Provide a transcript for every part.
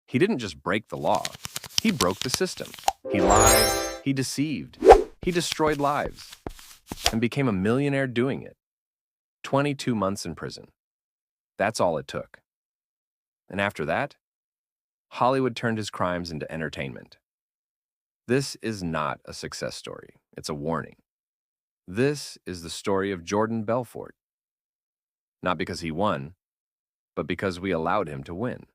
He didn't just break the law, he broke the system. He lied, he deceived, he destroyed lives, and became a millionaire doing it. 22 months in prison. That's all it took. And after that, Hollywood turned his crimes into entertainment. This is not a success story. It's a warning. This is the story of Jordan Belfort. Not because he won, but because we allowed him to win.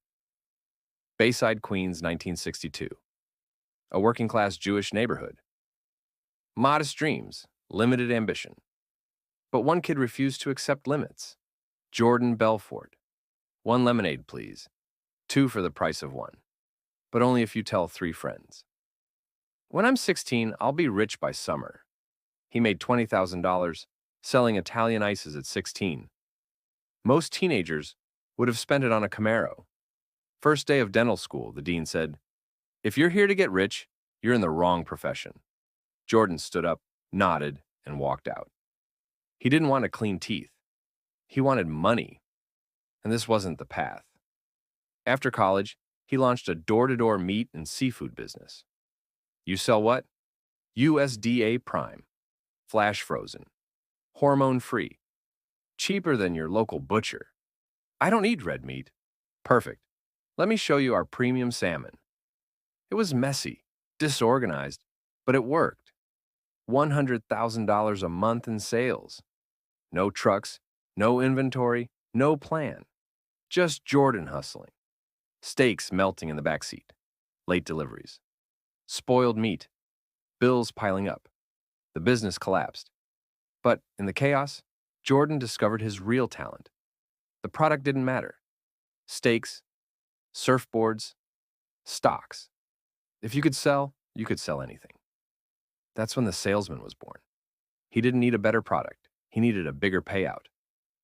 Bayside, Queens, 1962. A working-class Jewish neighborhood. Modest dreams, limited ambition. But one kid refused to accept limits. Jordan Belfort. 1 lemonade, please. 2 for the price of 1. But only if you tell 3 friends. When I'm 16, I'll be rich by summer. He made $20,000 selling Italian ices at 16. Most teenagers would have spent it on a Camaro. First day of dental school, the dean said, "If you're here to get rich, you're in the wrong profession." Jordan stood up, nodded, and walked out. He didn't want to clean teeth. He wanted money. And this wasn't the path. After college, he launched a door-to-door meat and seafood business. You sell what? USDA Prime. Flash frozen. Hormone-free. Cheaper than your local butcher. I don't eat red meat. Perfect. Let me show you our premium salmon. It was messy, disorganized, but it worked. $100,000 a month in sales. No trucks, no inventory, no plan. Just Jordan hustling. Steaks melting in the backseat. Late deliveries. Spoiled meat. Bills piling up. The business collapsed. But in the chaos, Jordan discovered his real talent. The product didn't matter. Steaks, surfboards, stocks. If you could sell anything. That's when the salesman was born. He didn't need a better product. He needed a bigger payout.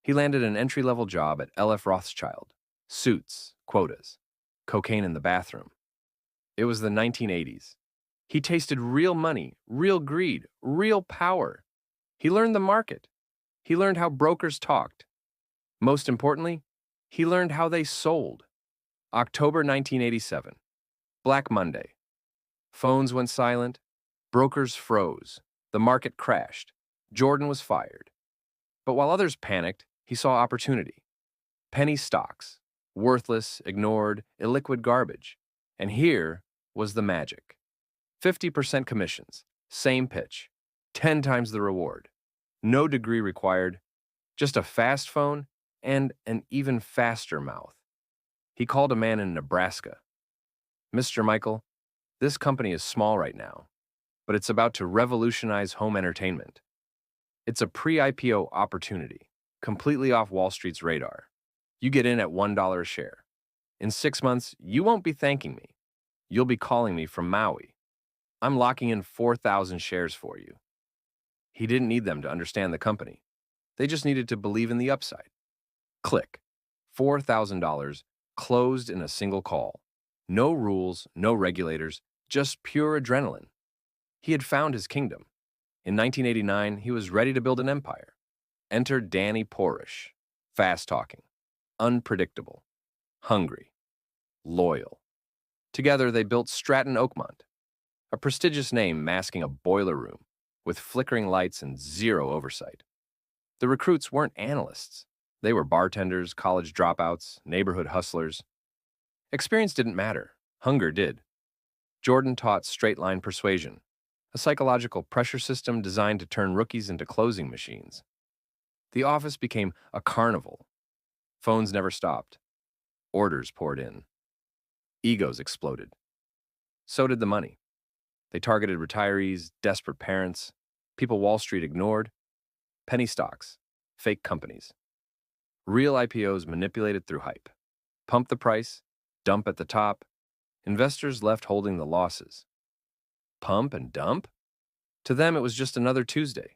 He landed an entry-level job at L.F. Rothschild. Suits, quotas, cocaine in the bathroom. It was the 1980s. He tasted real money, real greed, real power. He learned the market. He learned how brokers talked. Most importantly, he learned how they sold. October 1987. Black Monday. Phones went silent. Brokers froze. The market crashed. Jordan was fired. But while others panicked, he saw opportunity. Penny stocks. Worthless, ignored, illiquid garbage. And here was the magic. 50% commissions. Same pitch. 10 times the reward. No degree required. Just a fast phone and an even faster mouth. He called a man in Nebraska. "Mr. Michael, this company is small right now, but it's about to revolutionize home entertainment. It's a pre-IPO opportunity, completely off Wall Street's radar. You get in at $1 a share. In 6 months, you won't be thanking me. You'll be calling me from Maui. I'm locking in 4,000 shares for you." He didn't need them to understand the company. They just needed to believe in the upside. Click. $4,000 closed in a single call. No rules, no regulators, just pure adrenaline. He had found his kingdom. In 1989, he was ready to build an empire. Enter Danny Porish. Fast-talking, unpredictable, hungry, loyal. Together, they built Stratton Oakmont, a prestigious name masking a boiler room with flickering lights and zero oversight. The recruits weren't analysts. They were bartenders, college dropouts, neighborhood hustlers. Experience didn't matter. Hunger did. Jordan taught straight-line persuasion, a psychological pressure system designed to turn rookies into closing machines. The office became a carnival. Phones never stopped. Orders poured in. Egos exploded. So did the money. They targeted retirees, desperate parents, people Wall Street ignored, penny stocks, fake companies. Real IPOs manipulated through hype. Pump the price, dump at the top. Investors left holding the losses. Pump and dump? To them, it was just another Tuesday.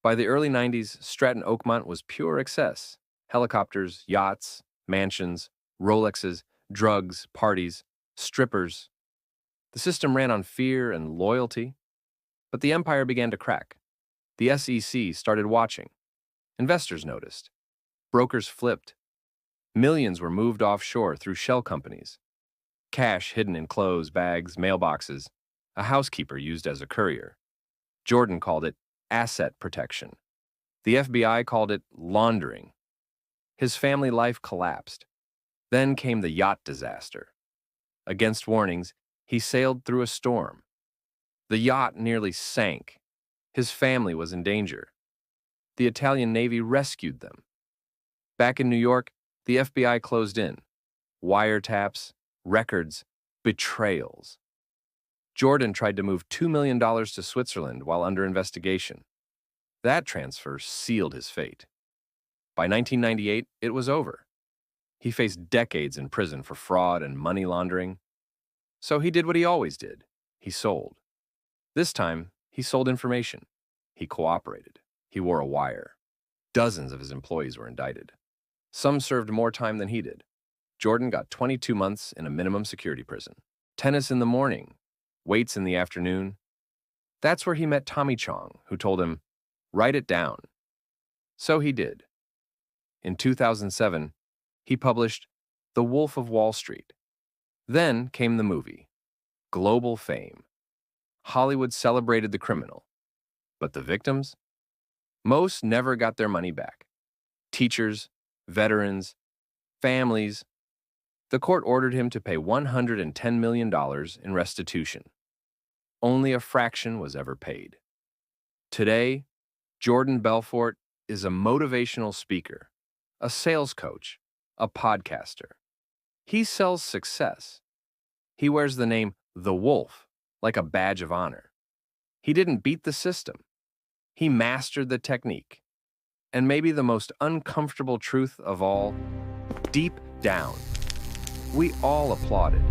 By the early 90s, Stratton Oakmont was pure excess. Helicopters, yachts, mansions, Rolexes, drugs, parties, strippers. The system ran on fear and loyalty. But the empire began to crack. The SEC started watching. Investors noticed. Brokers flipped. Millions were moved offshore through shell companies. cash hidden in clothes, bags, mailboxes, a housekeeper used as a courier. Jordan called it asset protection. The FBI called it laundering. His family life collapsed. Then came the yacht disaster. Against warnings, he sailed through a storm. The yacht nearly sank. His family was in danger. The Italian Navy rescued them. Back in New York, the FBI closed in. Wiretaps, records, betrayals. Jordan tried to move $2 million to Switzerland while under investigation. That transfer sealed his fate. By 1998, it was over. He faced decades in prison for fraud and money laundering. So he did what he always did. He sold. This time, he sold information. He cooperated. He wore a wire. Dozens of his employees were indicted. Some served more time than he did. Jordan got 22 months in a minimum security prison. Tennis in the morning, weights in the afternoon. That's where he met Tommy Chong, who told him, "Write it down." So he did. In 2007, he published The Wolf of Wall Street. Then came the movie. Global fame. Hollywood celebrated the criminal. But the victims? Most never got their money back. Teachers, veterans, families. The court ordered him to pay $110 million in restitution. Only a fraction was ever paid. Today, Jordan Belfort is a motivational speaker, a sales coach, a podcaster. He sells success. He wears the name The Wolf like a badge of honor. He didn't beat the system. He mastered the technique. And maybe the most uncomfortable truth of all, deep down, we all applauded.